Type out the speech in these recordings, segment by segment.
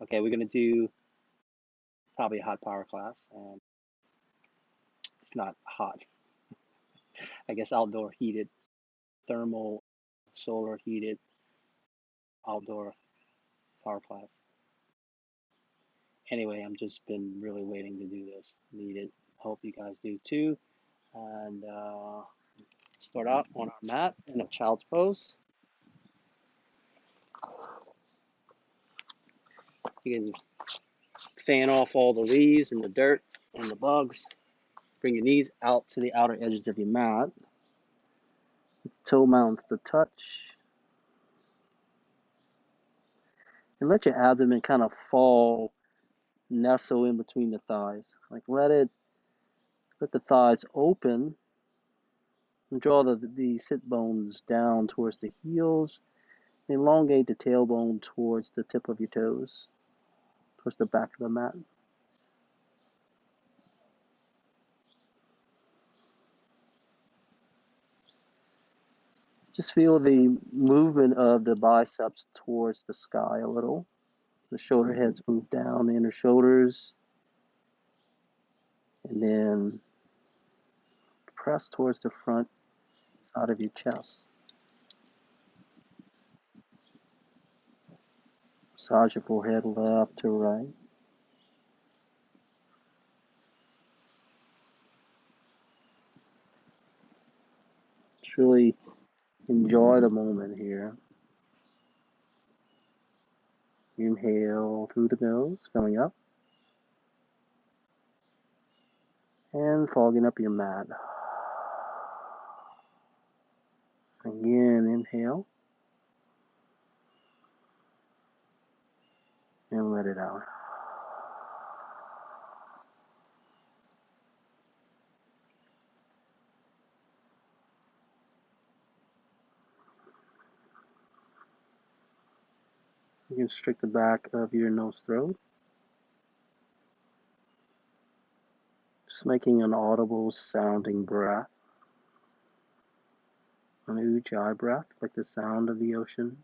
Okay, we're gonna do probably a hot power class, and it's not hot. I guess outdoor heated, thermal, solar heated outdoor power class. Anyway, I'm just been really waiting to do this. Need it. Hope you guys do too. And start out on our mat in a child's pose. You can fan off all the leaves and the dirt and the bugs. Bring your knees out to the outer edges of your mat. With toe mounts to touch. And let your abdomen kind of fall, nestle in between the thighs. Like let the thighs open and draw the sit bones down towards the heels. Elongate the tailbone towards the tip of your toes, towards the back of the mat. Just feel the movement of the biceps towards the sky a little. The shoulder heads move down, the inner shoulders, and then press towards the front side of your chest. Massage your forehead left to right. Just really enjoy the moment here. Inhale through the nose, filling up, and fogging up your mat. Again, inhale, and let it out. You can constrict the back of your nose throat. Just making an audible sounding breath. An ujjayi breath, like the sound of the ocean.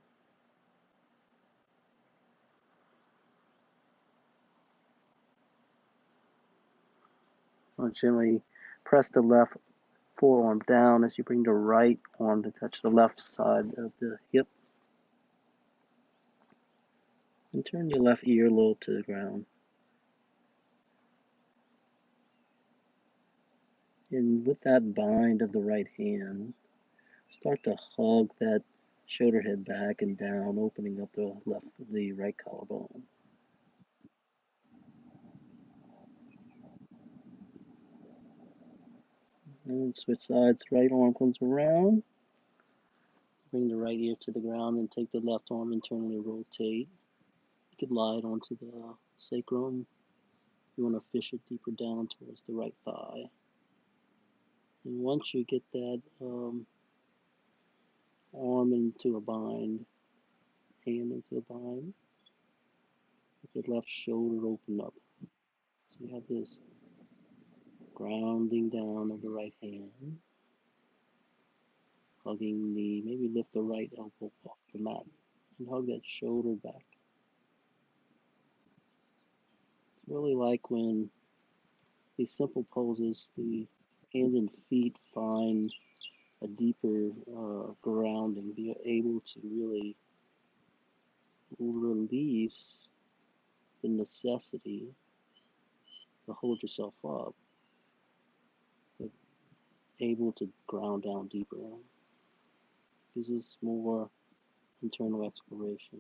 I'll gently press the left forearm down as you bring the right arm to touch the left side of the hip. And turn your left earlobe to the ground. And with that bind of the right hand, start to hug that shoulder head back and down, opening up the right collarbone. And switch sides, right arm comes around. Bring the right ear to the ground and take the left arm internally rotate. You could lie it onto the sacrum. You want to fish it deeper down towards the right thigh. And once you get that arm into a bind, hand into a bind, let the left shoulder open up. So you have this grounding down of the right hand, hugging the, maybe lift the right elbow off the mat and hug that shoulder back. It's really like when these simple poses, the hands and feet find a deeper grounding, be able to really release the necessity to hold yourself up, but able to ground down deeper. This is more internal exploration.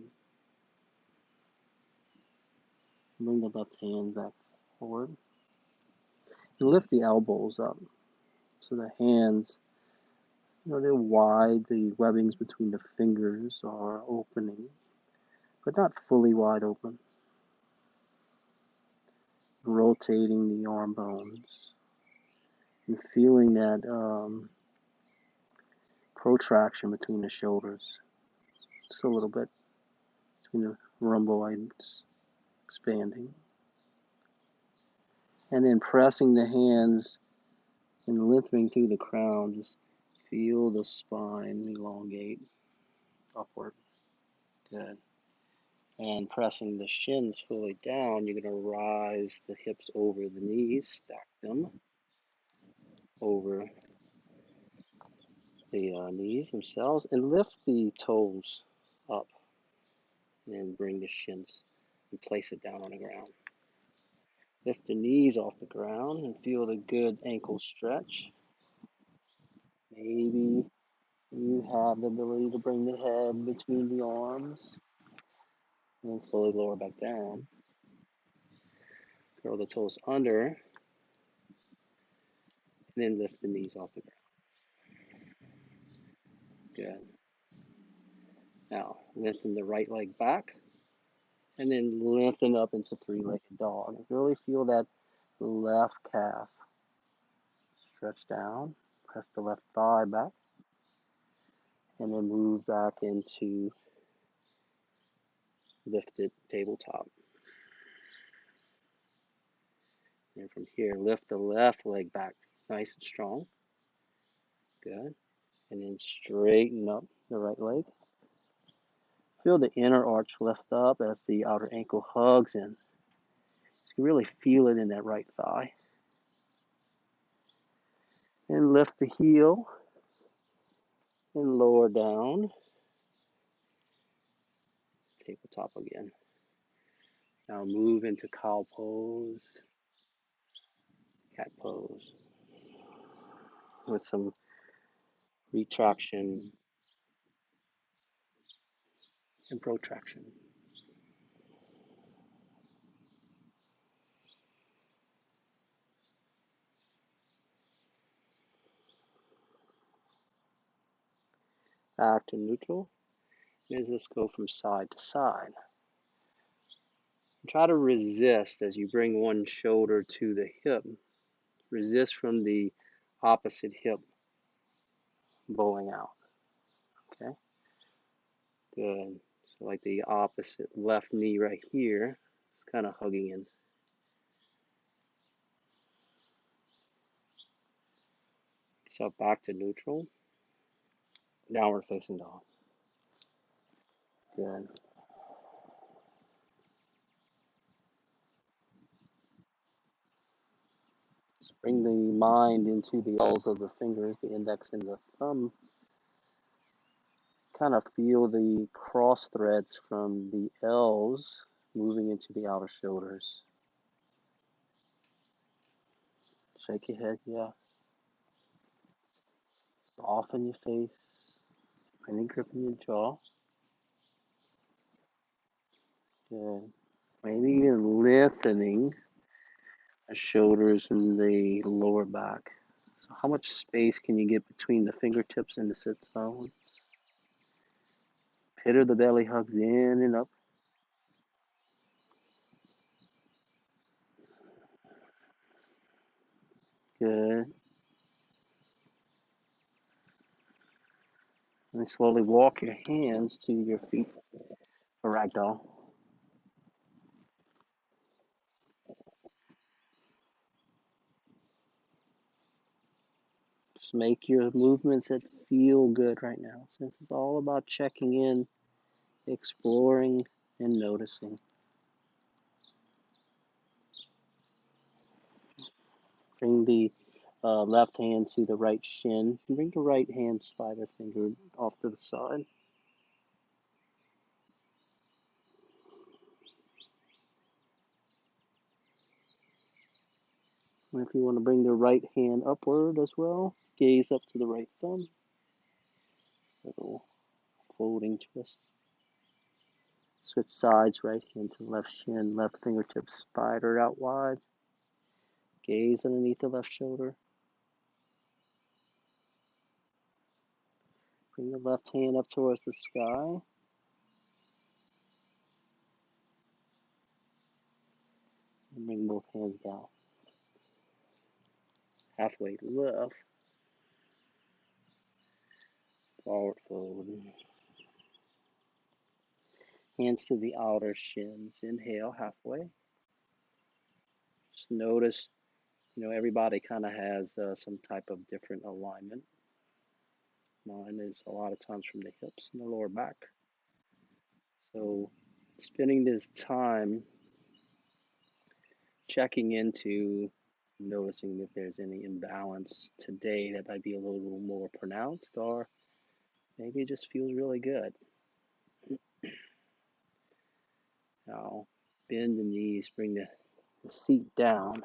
Bring the left hand back forward and lift the elbows up so the hands, they're wide, the webbings between the fingers are opening, but not fully wide open. Rotating the arm bones and feeling that protraction between the shoulders, just a little bit between the rhomboids expanding. And then pressing the hands and lengthening through the crown, just feel the spine elongate upward. Good. And pressing the shins fully down, you're going to rise the hips over the knees, stack them over the knees themselves, and lift the toes up and bring the shins and place it down on the ground. Lift the knees off the ground and feel the good ankle stretch. Maybe you have the ability to bring the head between the arms and slowly lower back down. Curl the toes under and then lift the knees off the ground. Good. Now, lengthen the right leg back and then lengthen up into three-legged dog. Really feel that left calf stretch down. Press the left thigh back and then move back into lifted tabletop. And from here, lift the left leg back nice and strong. Good. And then straighten up the right leg. Feel the inner arch lift up as the outer ankle hugs in. So you really feel it in that right thigh. And lift the heel and lower down. Tabletop again. Now move into cow pose, cat pose, with some retraction and protraction. Back to neutral. As this go from side to side. Try to resist as you bring one shoulder to the hip. Resist from the opposite hip bowing out. Okay? Good. So like the opposite left knee right here is kind of hugging in. So back to neutral. Downward facing dog. Good. Just bring the mind into the balls of the fingers, the index and the thumb. Kind of feel the cross threads from the L's moving into the outer shoulders. Shake your head, yeah. Soften your face. Any grip in your jaw. Good. Maybe even lengthening the shoulders and the lower back. So how much space can you get between the fingertips and the sit bones? Pit of the belly hugs in and up. Good. And slowly walk your hands to your feet for ragdoll. Just make your movements that feel good right now. So this is all about checking in, exploring, and noticing. Bring the left hand to the right shin. And bring the right hand slider finger off to the side. And if you want to bring the right hand upward as well, gaze up to the right thumb. Little folding twist. Switch sides, right hand to left shin, left fingertips spider out wide. Gaze underneath the left shoulder. Bring the left hand up towards the sky. And bring both hands down. Halfway lift. Forward fold. Hands to the outer shins. Inhale halfway. Just notice, everybody kind of has some type of different alignment. Mine is a lot of times from the hips and the lower back. So spending this time checking into noticing if there's any imbalance today that might be a little more pronounced, or maybe it just feels really good. Now, bend the knees, bring the seat down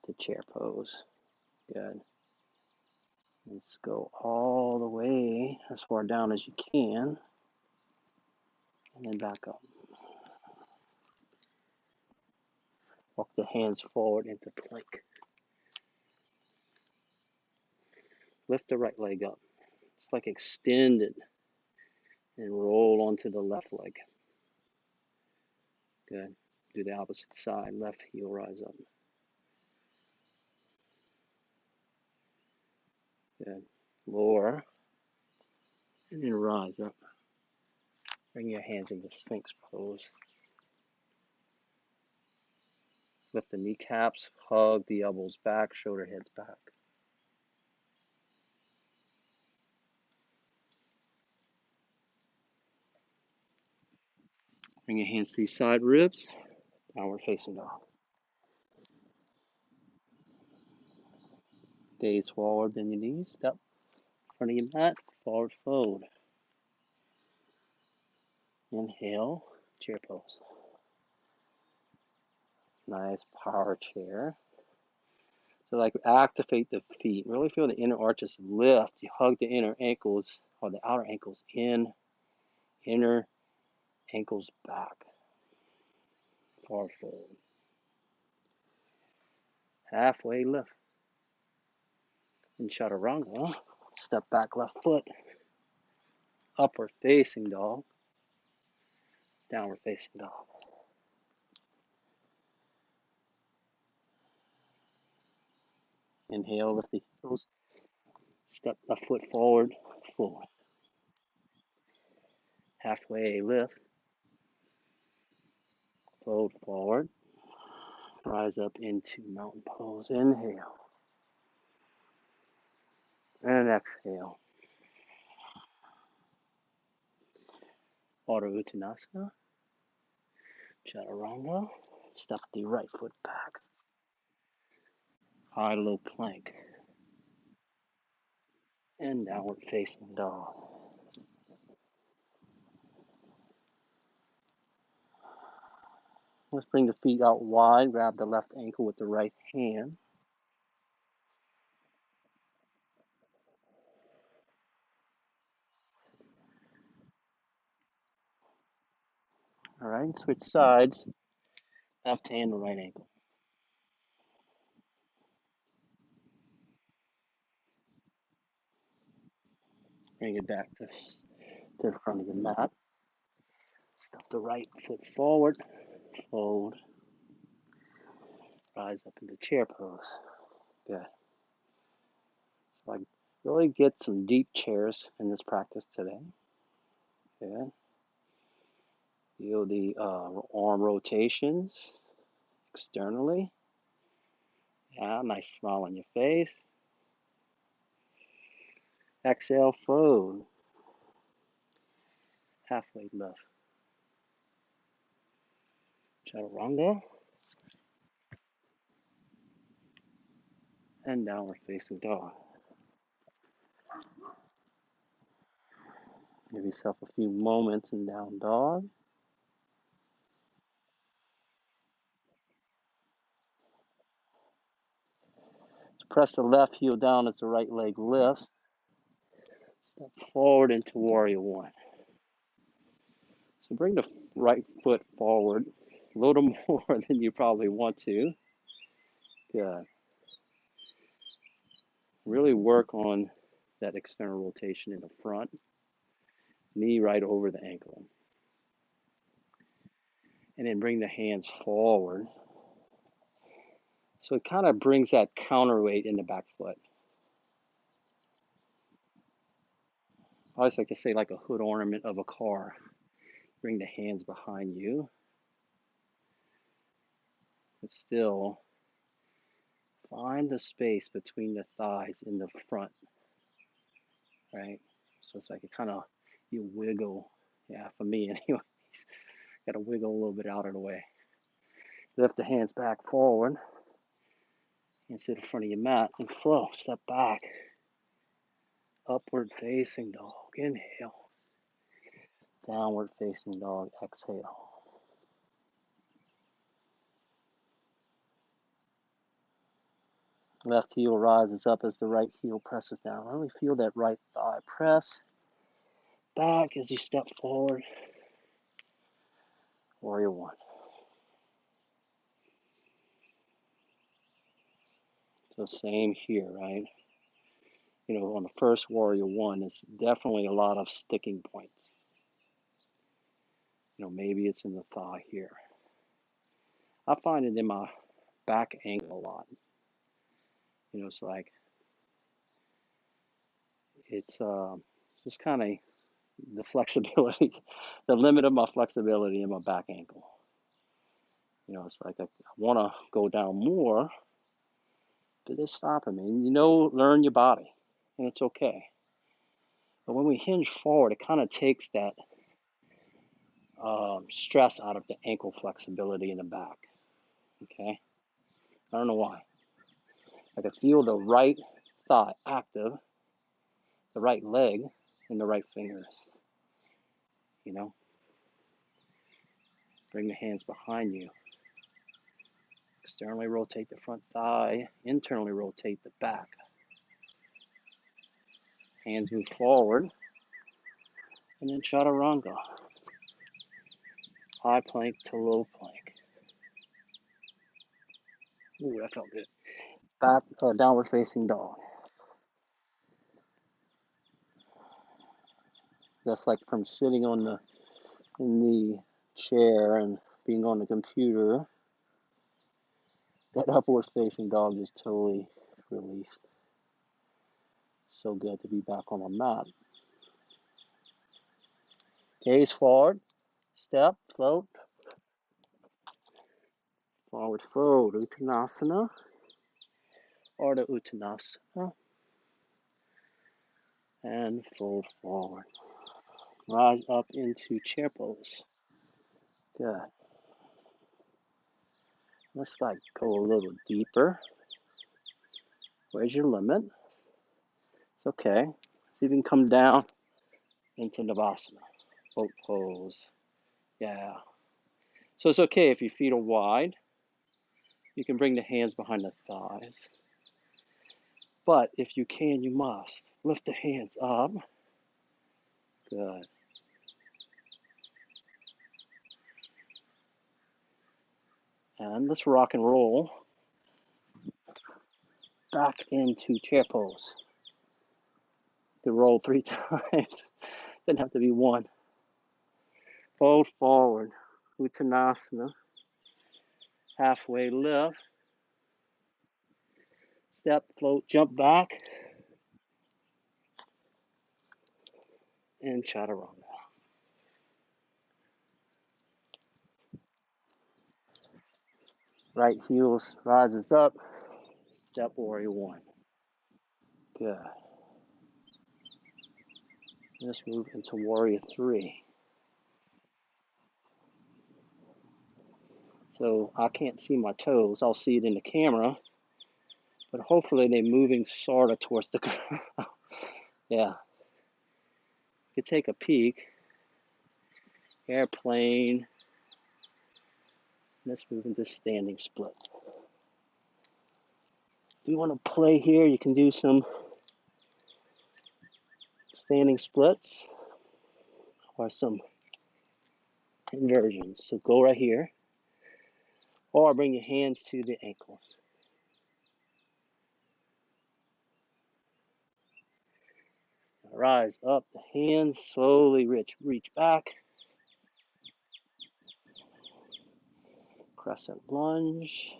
to chair pose. Good. Let's go all the way as far down as you can, and then back up. Walk the hands forward into plank. Lift the right leg up. It's like extend it and roll onto the left leg. Good. Do the opposite side. Left heel rise up. Good. Lower and then rise up. Bring your hands into Sphinx pose. Lift the kneecaps, hug the elbows back, shoulder heads back. Bring your hands to these side ribs, downward facing dog. Gaze forward, bend your knees, step in front of your mat, forward fold. Inhale, chair pose. Nice power chair. So like activate the feet. Really feel the inner arches lift. You hug the inner ankles or the outer ankles in, inner ankles back. Forward fold. Halfway lift. In chaturanga, step back left foot. Upward facing dog. Downward facing dog. Inhale, lift the heels. Step left foot forward, forward. Halfway lift. Fold forward. Rise up into mountain pose. Inhale. And exhale. Ardha Uttanasana. Chaturanga. Step the right foot back. High low plank. And downward facing dog. Let's bring the feet out wide. Grab the left ankle with the right hand. All right, switch sides. Left hand to right ankle. Bring it back to the front of the mat. Step the right foot forward. Fold. Rise up into chair pose. Good. So I really get some deep chairs in this practice today. Good. Feel the arm rotations externally. Yeah, nice smile on your face. Exhale, fold. Halfway lift. Chaturanga. And downward facing dog. Give yourself a few moments in down dog. Press the left heel down as the right leg lifts. Step forward into warrior one. So bring the right foot forward a little more than you probably want to. Good. Really work on that external rotation in the front. Knee right over the ankle. And then bring the hands forward. So it kind of brings that counterweight in the back foot. I always like to say like a hood ornament of a car. Bring the hands behind you. But still find the space between the thighs in the front. Right? So it's like a kind of, you wiggle. Yeah, for me anyways. Got to wiggle a little bit out of the way. Lift the hands back forward. Hands to the front of your mat and flow. Step back. Upward facing dog. Inhale. Downward facing dog. Exhale. Left heel rises up as the right heel presses down. Really feel that right thigh press back as you step forward. Warrior one. So same here, right? You know, on the first warrior one, it's definitely a lot of sticking points. You know, maybe it's in the thigh here. I find it in my back ankle a lot. You know, it's like, it's just kind of the flexibility, the limit of my flexibility in my back ankle. You know, it's like I want to go down more, but it's stopping me. And you know, learn your body, and it's okay. But when we hinge forward, it kind of takes that stress out of the ankle flexibility in the back. Okay? I don't know why. I can feel the right thigh active, the right leg, and the right fingers. You know? Bring the hands behind you. Externally rotate the front thigh, internally rotate the back. Hands move forward, and then chaturanga. High plank to low plank. Ooh, that felt good. Back, downward facing dog. That's like from sitting in the chair and being on the computer. That upward facing dog is totally released. So good to be back on the mat. Gaze forward, step, float. Forward fold, Uttanasana, or the Uttanasana. And fold forward. Rise up into chair pose. Good. Let's like go a little deeper. Where's your limit? It's okay. See if you can come down into Navasana. Boat pose. Yeah. So it's okay if your feet are wide. You can bring the hands behind the thighs. But if you can, you must. Lift the hands up. Good. And let's rock and roll back into chair pose. You can roll 3 times. Doesn't have to be one. Fold forward. Uttanasana. Halfway lift. Step, float, jump back. And chaturanga. Right heels rises up. Step warrior one. Good. Let's move into warrior three. So I can't see my toes. I'll see it in the camera. But hopefully they're moving sort of towards the ground. Yeah. You could take a peek. Airplane. Let's move into standing split. If you want to play here, you can do some standing splits or some inversions. So go right here. Or bring your hands to the ankles. Rise up, the hands slowly reach back. Crescent lunge.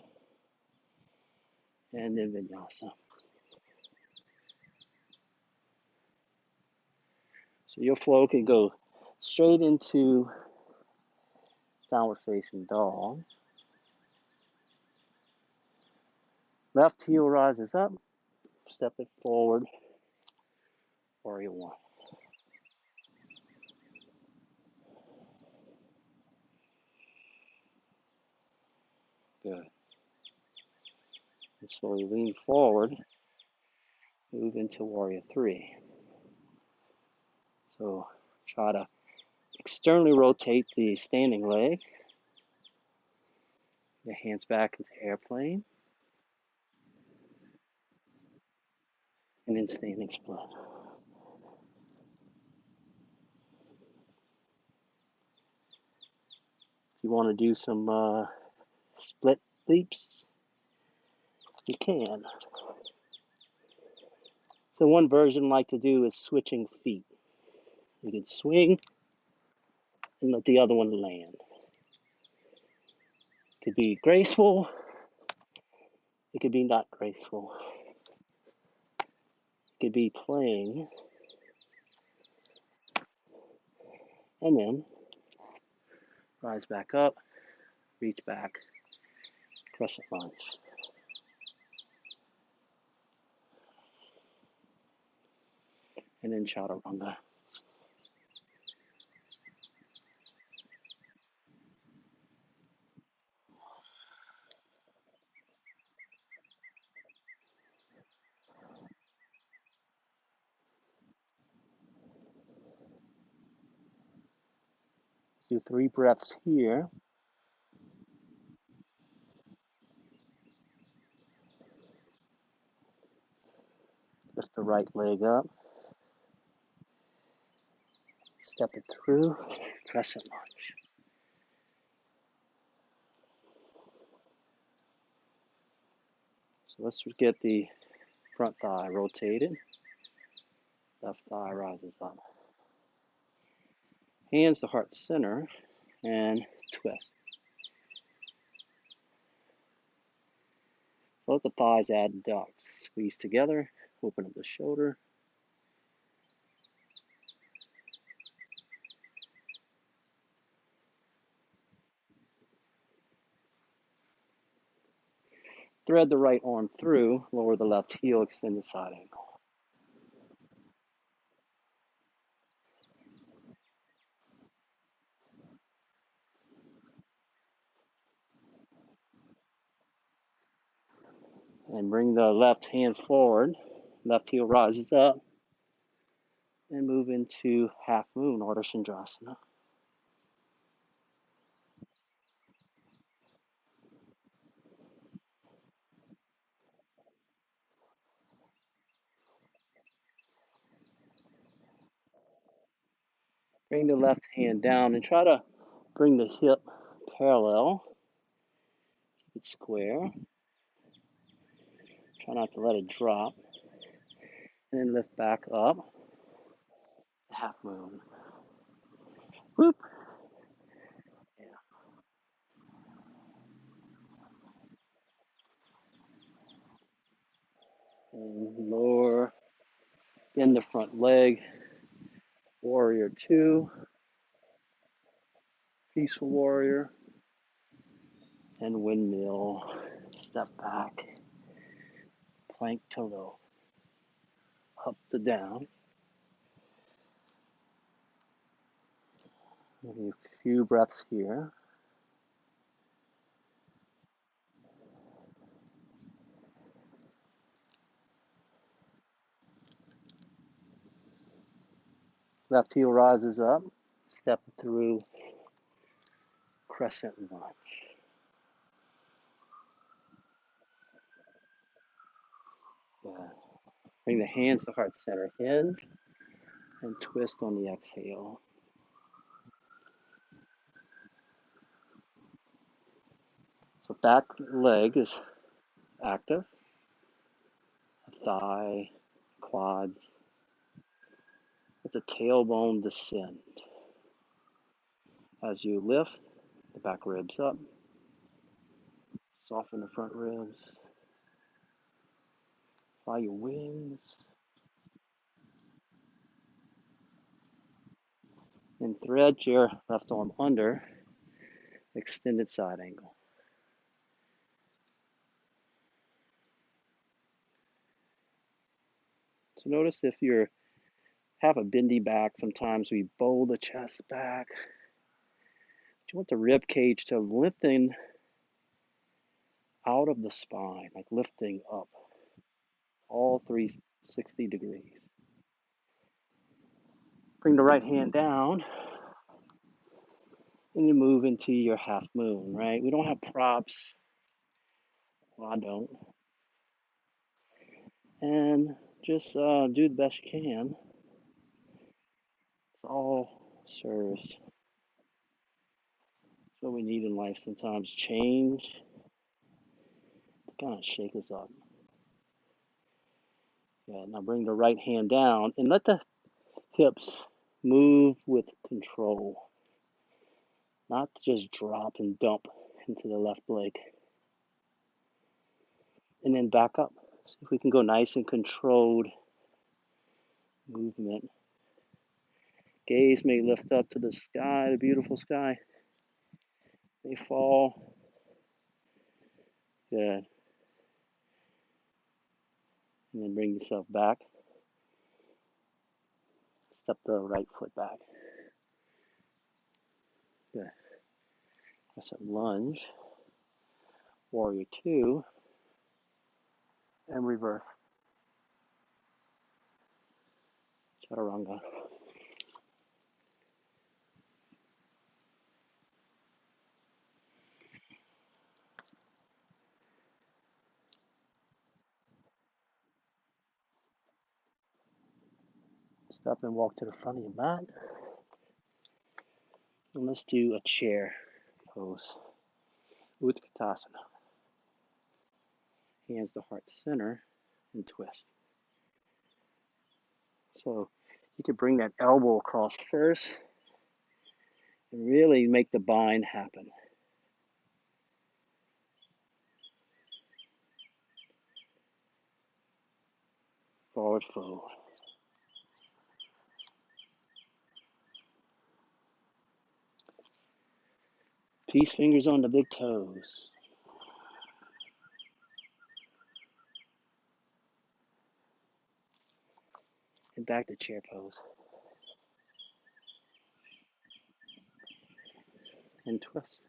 And then Vinyasa. So your flow can go straight into downward facing dog. Left heel rises up. Step it forward. Warrior one. Good. And slowly lean forward, move into Warrior 3. So try to externally rotate the standing leg. Your hands back into airplane. And then standing split. If you want to do some split leaps, you can. So one version I like to do is switching feet. You can swing and let the other one land. It could be graceful. It could be not graceful. It could be playing. And then rise back up, reach back, crescent lunge. And then chaturanga. Let's do 3 breaths here. Lift the right leg up. Step it through, crescent lunge. So let's get the front thigh rotated. Left thigh rises up. Hands to heart center and twist. So let the thighs add ducts. Squeeze together, open up the shoulder. Thread the right arm through, lower the left heel, extend the side ankle. And bring the left hand forward. Left heel rises up. And move into half moon, Ardha Chandrasana. Bring the left hand down and try to bring the hip parallel. Keep it square. Try not to let it drop. And then lift back up. Half moon. Whoop. Yeah. And lower. Bend the front leg. Warrior 2. Peaceful warrior. And windmill. Step back. Plank to low. Up to down. Maybe a few breaths here. Left heel rises up. Step through crescent lunge. Yeah. Bring the hands to heart center. Hinge and twist on the exhale. So back leg is active. Thigh, quads. Let the tailbone descend. As you lift, the back ribs up. Soften the front ribs. Fly your wings. And thread your left arm under. Extended side angle. So notice if you have a bendy back, sometimes we bowl the chest back. You want the rib cage to lengthen out of the spine, like lifting up, all 360 degrees. Bring the right hand down, and you move into your half moon, right? We don't have props. Well, I don't. And just do the best you can. It's all serves. It's what we need in life sometimes. Change to kind of shake us up. Yeah, now bring the right hand down and let the hips move with control. Not just drop and dump into the left leg. And then back up. See if we can go nice and controlled movement. Gaze may lift up to the sky, the beautiful sky. May fall. Good. And then bring yourself back. Step the right foot back. Good. That's a lunge. Warrior two. And reverse. Chaturanga. Step and walk to the front of your mat. And let's do a chair pose. Utkatasana. Hands to heart center and twist. So you could bring that elbow across first and really make the bind happen. Forward fold. Peace fingers on the big toes. And back to chair pose. And twist.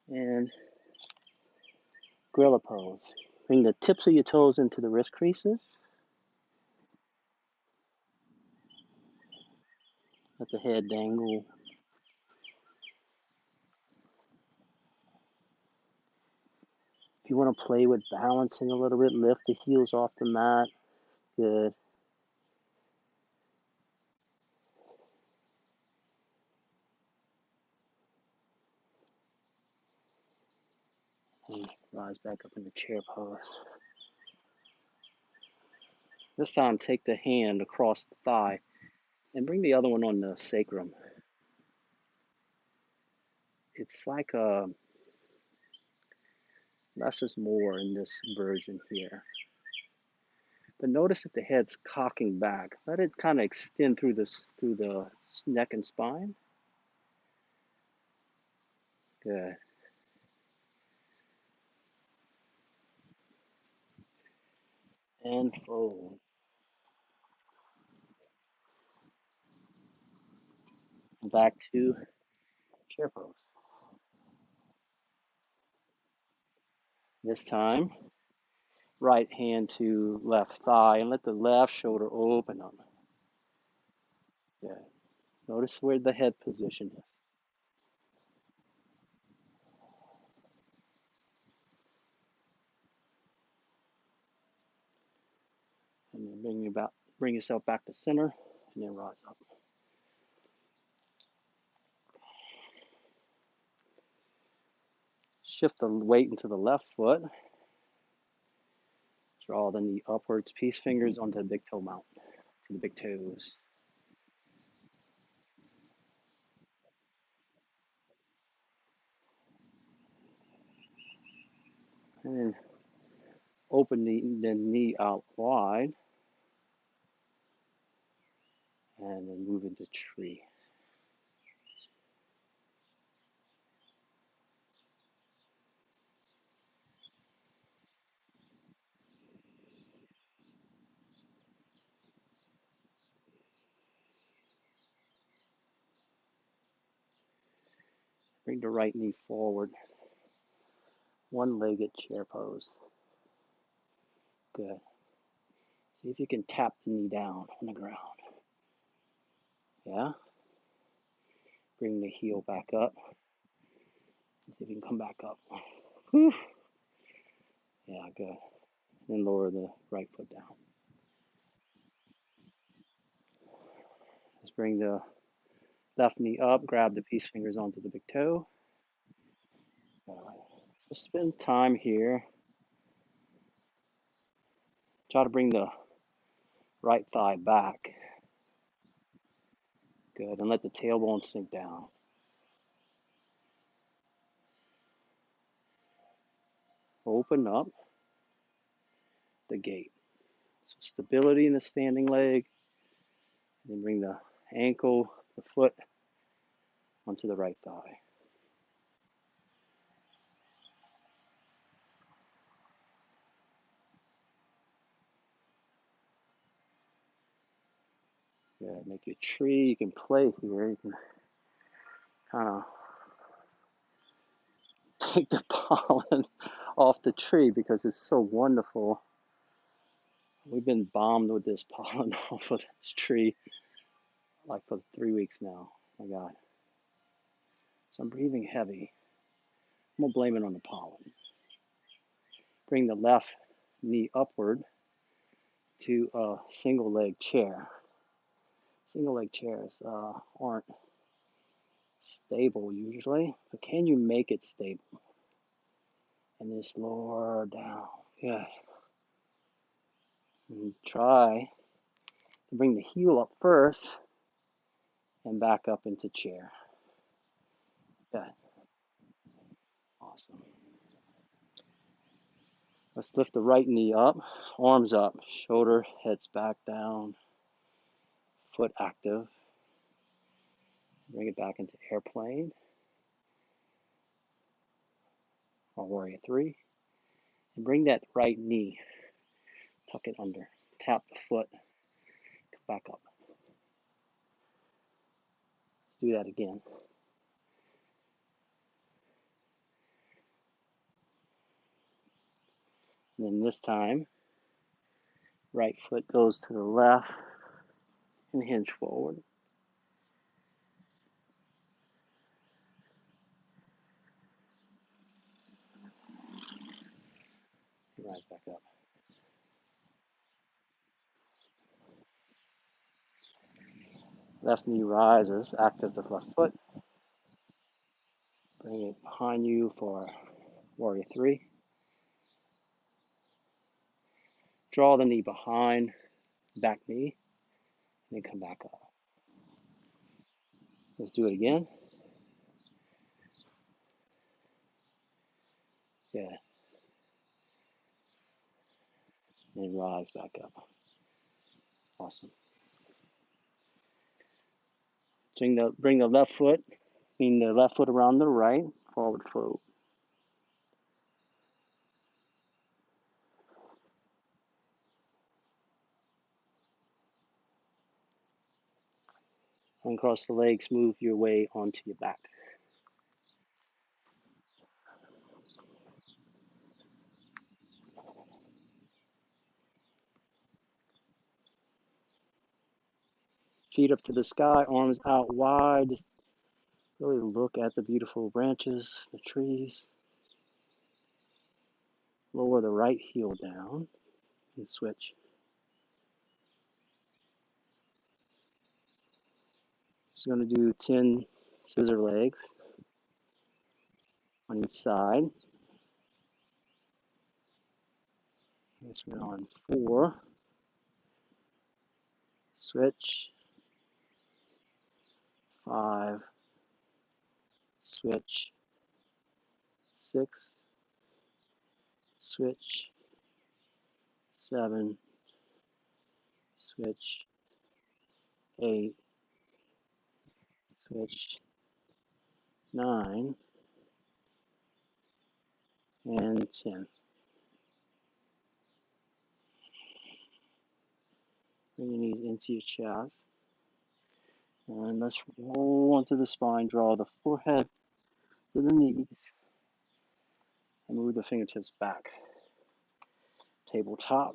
And gorilla pose. Bring the tips of your toes into the wrist creases. Let the head dangle. If you want to play with balancing a little bit, lift the heels off the mat. Good. And rise back up in the chair pose. This time, take the hand across the thigh and bring the other one on the sacrum. It's like less is more in this version here. But notice if the head's cocking back. Let it kind of extend through the neck and spine. Good. And fold. Back to chair pose. This time, right hand to left thigh and let the left shoulder open up. Good. Notice where the head position is. And then bring yourself back to center and then rise up. Shift the weight into the left foot. Draw the knee upwards, peace fingers onto the big toe mount, to the big toes. And then open the knee out wide. And then move into tree. Bring the right knee forward. One-legged chair pose. Good. See if you can tap the knee down on the ground. Yeah? Bring the heel back up. See if you can come back up. Whew. Yeah, good. Then lower the right foot down. Let's bring the left knee up, grab the peace fingers onto the big toe. All right. So spend time here. Try to bring the right thigh back. Good. And let the tailbone sink down. Open up the gate. So stability in the standing leg. Then bring the ankle, the foot onto the right thigh. Good. Make your tree. You can play here. You can kind of take the pollen off the tree because it's so wonderful. We've been bombed with this pollen off of this tree like for 3 weeks now. My God. So I'm breathing heavy. I'm going to blame it on the pollen. Bring the left knee upward to a single leg chair. Single leg chairs aren't stable usually, but can you make it stable? And just lower down. Good. And try to bring the heel up first and back up into chair. Good. Awesome. Let's lift the right knee up, arms up, shoulder heads back down, foot active. Bring it back into airplane or warrior three. And bring that right knee, tuck it under, tap the foot, come back up. Let's do that again. And then this time, right foot goes to the left and hinge forward. Rise back up. Left knee rises, active the left foot. Bring it behind you for warrior three. Draw the knee behind, back knee, and then come back up. Let's do it again. Yeah. And rise back up. Awesome. Bring the left foot, the left foot around the right, forward fold. And cross the legs, move your way onto your back. Feet up to the sky, arms out wide. Just really look at the beautiful branches, the trees. Lower the right heel down and switch. Just going to do 10 scissor legs on each side. Next we're on 4. Switch. 5. Switch. 6. Switch. 7. Switch. 8. Switch. 9. And 10. Bring your knees into your chest. And let's roll onto the spine, draw the forehead to the knees and move the fingertips back. Tabletop,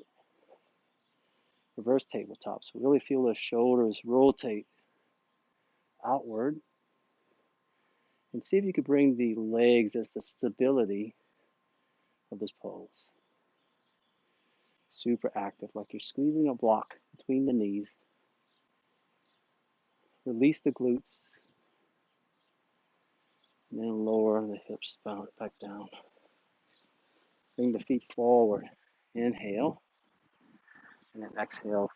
reverse tabletop. So really feel the shoulders rotate outward and see if you could bring the legs as the stability of this pose. Super active, like you're squeezing a block between the knees. Release the glutes and then lower the hips back down. Bring the feet forward. Inhale and then exhale.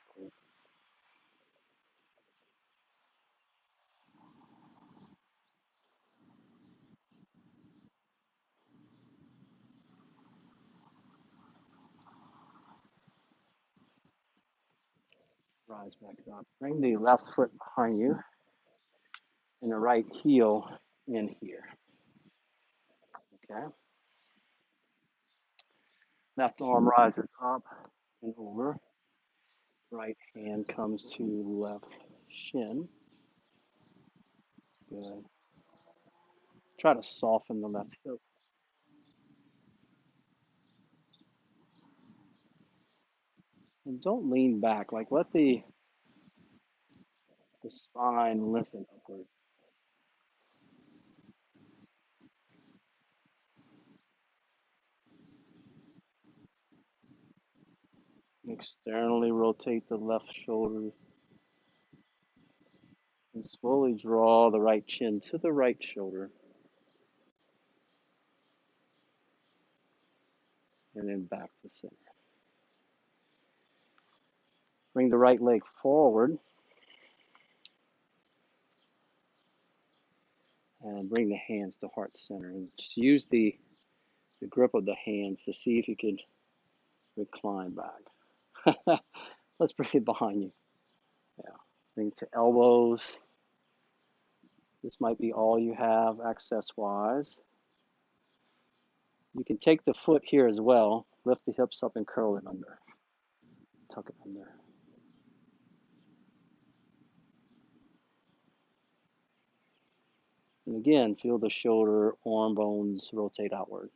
Rise back up. Bring the left foot behind you and the right heel in here. Okay. Left arm rises up and over. Right hand comes to left shin. Good. Try to soften the left hip. And don't lean back. Like let the spine lengthen upward. Externally rotate the left shoulder and slowly draw the right chin to the right shoulder. And then back to center. Bring the right leg forward and bring the hands to heart center. And just use the grip of the hands to see if you can recline back. Let's bring it behind you. Yeah. Bring to elbows. This might be all you have access wise. You can take the foot here as well. Lift the hips up and curl it under. Tuck it under. And again, feel the shoulder, arm bones rotate outward.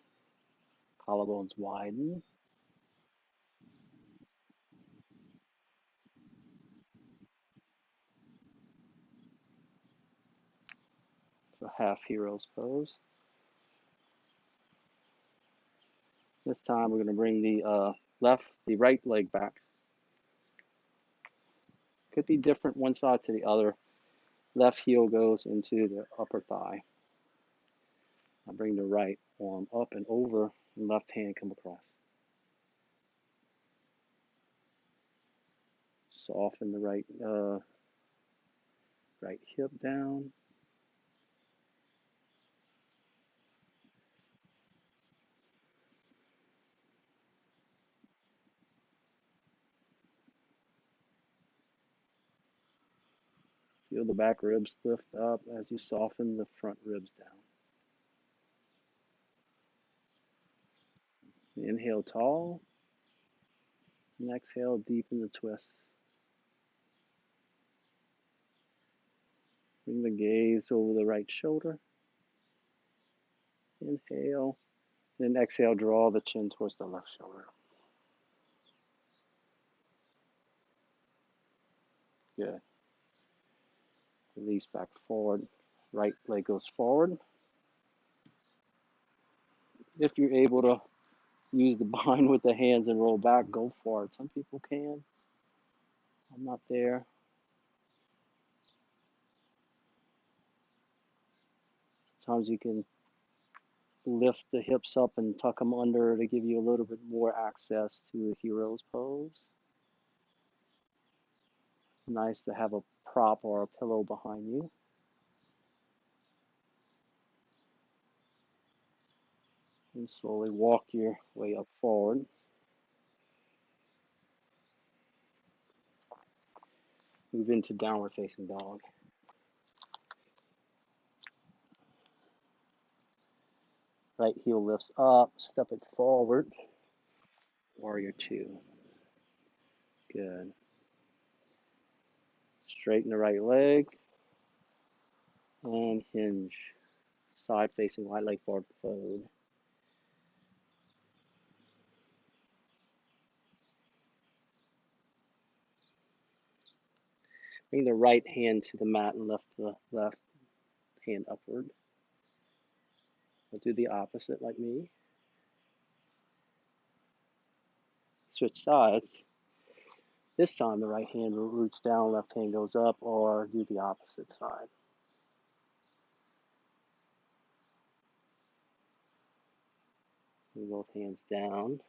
Collarbones widen. So half hero's pose. This time we're going to bring the right leg back. Could be different one side to the other. Left heel goes into the upper thigh. I bring the right arm up and over, and left hand come across. Soften the right hip down. Feel the back ribs lift up as you soften the front ribs down. Inhale tall, and exhale deepen the twist. Bring the gaze over the right shoulder. Inhale, and exhale, draw the chin towards the left shoulder. Good. Release back forward. Right leg goes forward. If you're able to use the bind with the hands and roll back, go for it. Some people can. I'm not there. Sometimes you can lift the hips up and tuck them under to give you a little bit more access to a hero's pose. Nice to have a prop or a pillow behind you. And slowly walk your way up forward. Move into downward facing dog. Right heel lifts up, step it forward. Warrior two. Good. Straighten the right leg and hinge. side facing wide leg forward fold. Bring the right hand to the mat and lift the left hand upward. We'll do the opposite like me. Switch sides. This time the right hand roots down, left hand goes up, or do the opposite side. Bring both hands down.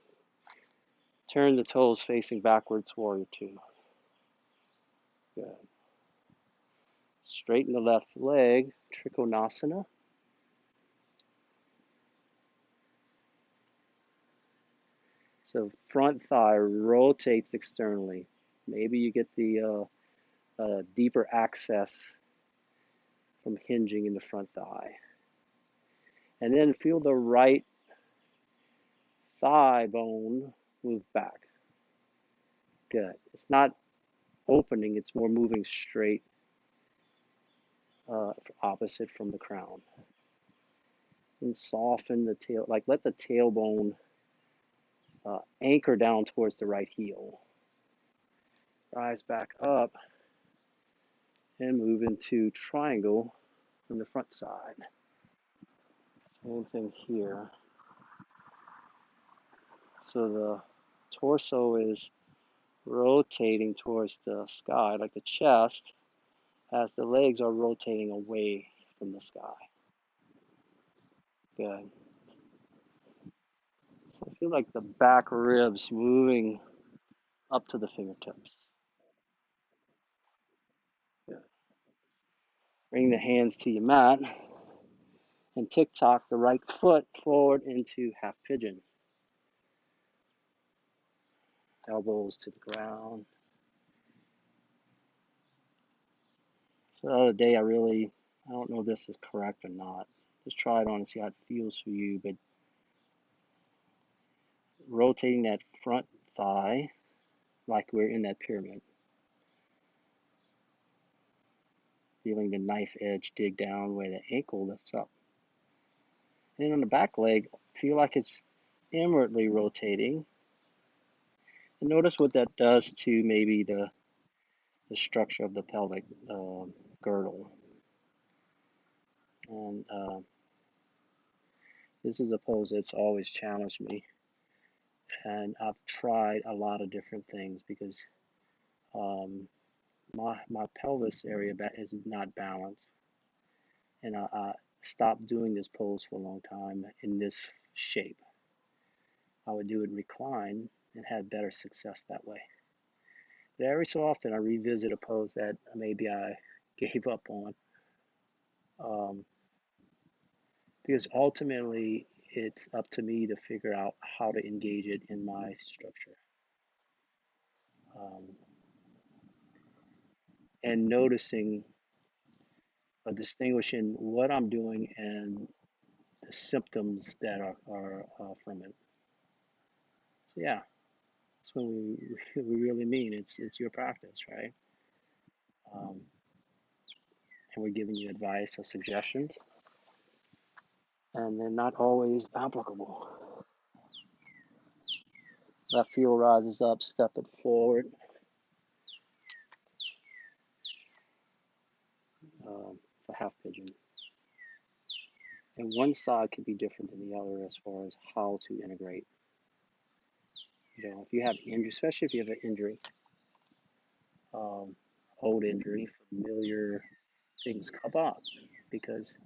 Turn the toes facing backwards, warrior two. Good. Straighten the left leg, Trikonasana. So front thigh rotates externally. Maybe you get the deeper access from hinging in the front thigh. And then feel the right thigh bone move back. Good. It's not opening, it's more moving straight, opposite from the crown. And soften the tail, like let the tailbone anchor down towards the right heel. Rise back up and move into triangle from the front side. Same thing here. So the torso is rotating towards the sky, like the chest, as the legs are rotating away from the sky. Good. So I feel like the back ribs moving up to the fingertips. Good. Bring the hands to your mat and tick-tock the right foot forward into half pigeon. Elbows to the ground. So the other day I don't know if this is correct or not. Just try it on and see how it feels for you, but rotating that front thigh like we're in that pyramid. Feeling the knife edge dig down where the ankle lifts up. And on the back leg, feel like it's inwardly rotating. And notice what that does to maybe the structure of the pelvic girdle. And this is a pose that's always challenged me. And I've tried a lot of different things because my pelvis area is not balanced. And I stopped doing this pose for a long time in this shape. I would do it recline and had better success that way. But every so often I revisit a pose that maybe I gave up on. Because ultimately it's up to me to figure out how to engage it in my structure. And noticing distinguishing what I'm doing and the symptoms that are from it. So yeah, that's what we really mean. It's your practice, right? And we're giving you advice or suggestions, and they're not always applicable. Left heel rises up, step it forward. For half pigeon. And one side could be different than the other as far as how to integrate. You know, if you have injury, especially if you have an injury, old injury, familiar things come up because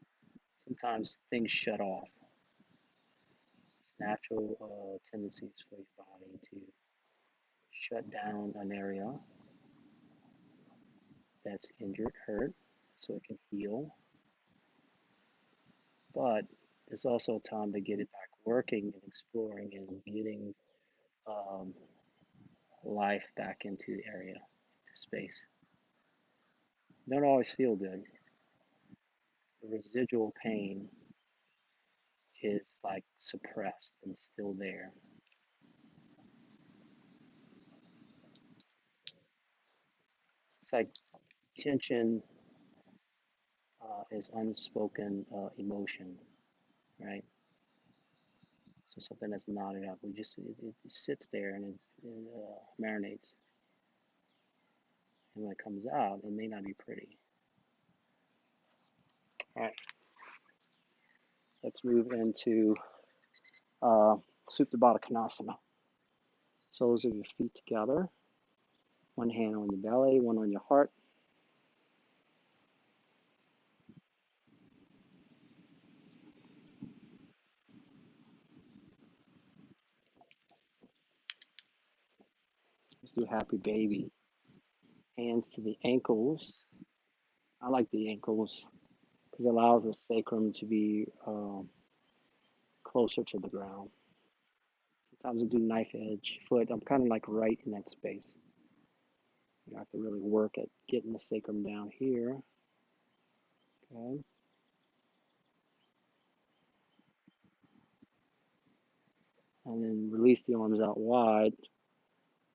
sometimes things shut off. It's natural tendencies for your body to shut down an area that's injured, hurt, so it can heal. But it's also time to get it back working and exploring and getting life back into the area, to space. Don't always feel good. The residual pain is like suppressed and still there. It's like tension is unspoken emotion, right? So something that's knotted up. It sits there and it marinates, and when it comes out, it may not be pretty. All right, let's move into Supta Baddha Konasana. Soles of your feet together, one hand on your belly, one on your heart. Let's do Happy Baby. Hands to the ankles. I like the ankles because it allows the sacrum to be closer to the ground. Sometimes I do knife edge foot. I'm kind of like right in that space. You have to really work at getting the sacrum down here. Okay. And then release the arms out wide.